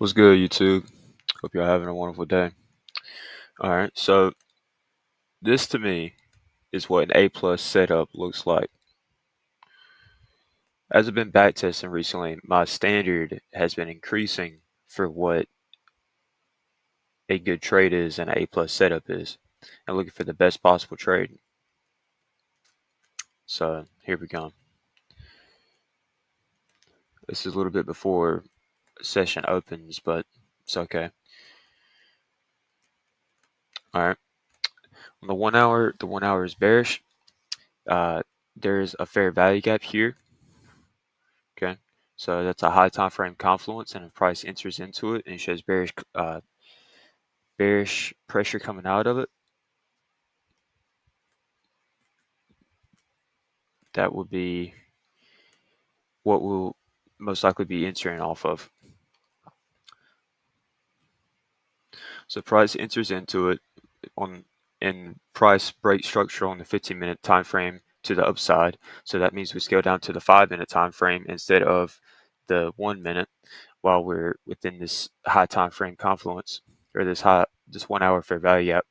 What's good, YouTube? Hope you're having a wonderful day. All right, so this to me is what an A+ setup looks like. As I've been backtesting recently, my standard has been increasing for what a good trade is and an A+ setup is, and looking for the best possible trade. So here we go. This is a little bit before session opens, but it's okay. All right. On the 1 hour, the 1 hour is bearish. There's a fair value gap here. Okay, so that's a high time frame confluence, and if price enters into it and shows bearish pressure coming out of it, that would be what we'll most likely be entering off of. So price enters into it and price break structure on the 15-minute time frame to the upside. So that means we scale down to the 5-minute time frame instead of the 1 minute while we're within this high time frame confluence, or this 1 hour fair value gap.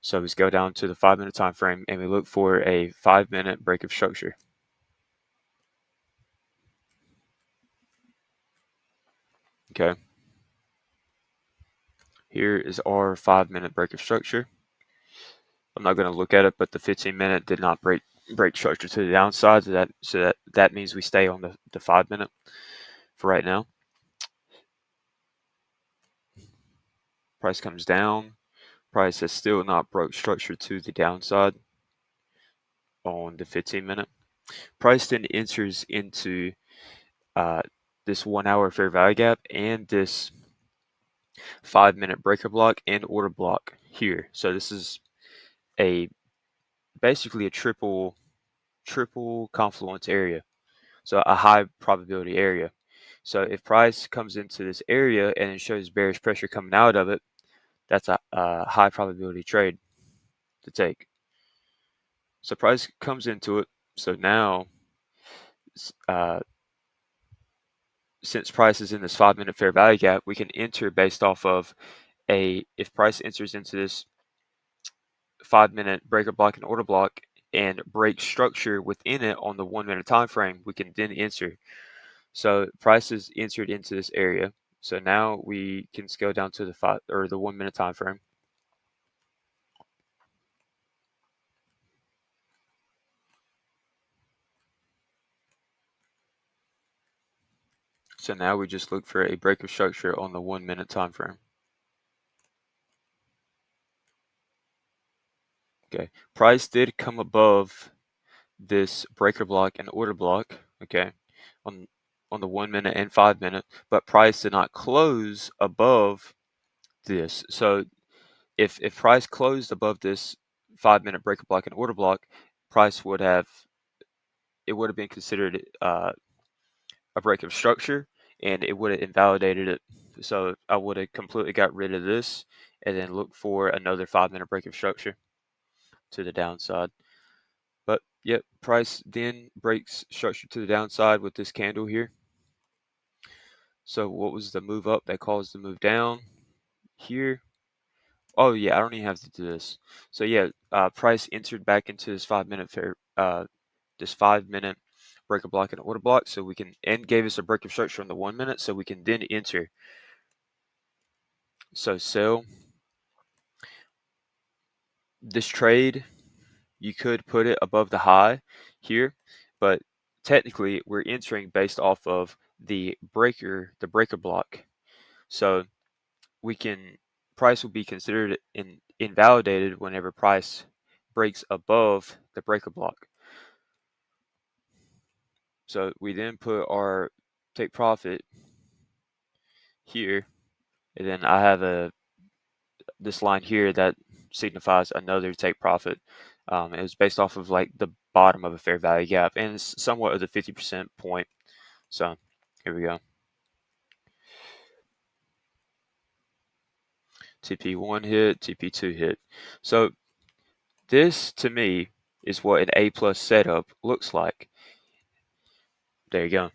So we go down to the 5-minute time frame and we look for a 5-minute break of structure. Okay. Here is our 5-minute break of structure. I'm not going to look at it, but the 15-minute did not break structure to the downside. So that means we stay on the 5-minute for right now. Price comes down. Price has still not broke structure to the downside on the 15-minute. Price then enters into this 1 hour fair value gap and this 5-minute breaker block and order block here. So this is basically a triple confluence area. So a high probability area. So if price comes into this area and it shows bearish pressure coming out of it, that's a high probability trade to take. So price comes into it. So now, since price is in this 5-minute fair value gap, we can enter based off of if price enters into this 5-minute breaker block and order block and break structure within it on the 1 minute time frame, we can then enter. So price is entered into this area. So now we can scale down to the 1 minute time frame. So now we just look for a break of structure on the 1 minute time frame. Okay, price did come above this breaker block and order block, okay, on the 1 minute and 5-minute, but price did not close above this. So if price closed above this 5-minute breaker block and order block, price would have been considered a break of structure, and it would have invalidated it. So I would have completely got rid of this and then look for another 5-minute break of structure to the downside. But yep, price then breaks structure to the downside with this candle here. So what was the move up that caused the move down here? Oh yeah, I don't even have to do this. So yeah, price entered back into this 5-minute this 5-minute breaker block and order block, so we can, and gave us a break of structure on the 1 minute, so we can then enter. So sell this trade. You could put it above the high here, but technically we're entering based off of the breaker block. So price will be considered invalidated whenever price breaks above the breaker block. So we then put our take profit here, and then I have this line here that signifies another take profit. It was based off of like the bottom of a fair value gap, and it's somewhat of the 50% point. So here we go. TP1 hit, TP2 hit. So this to me is what an A+ setup looks like. There you go.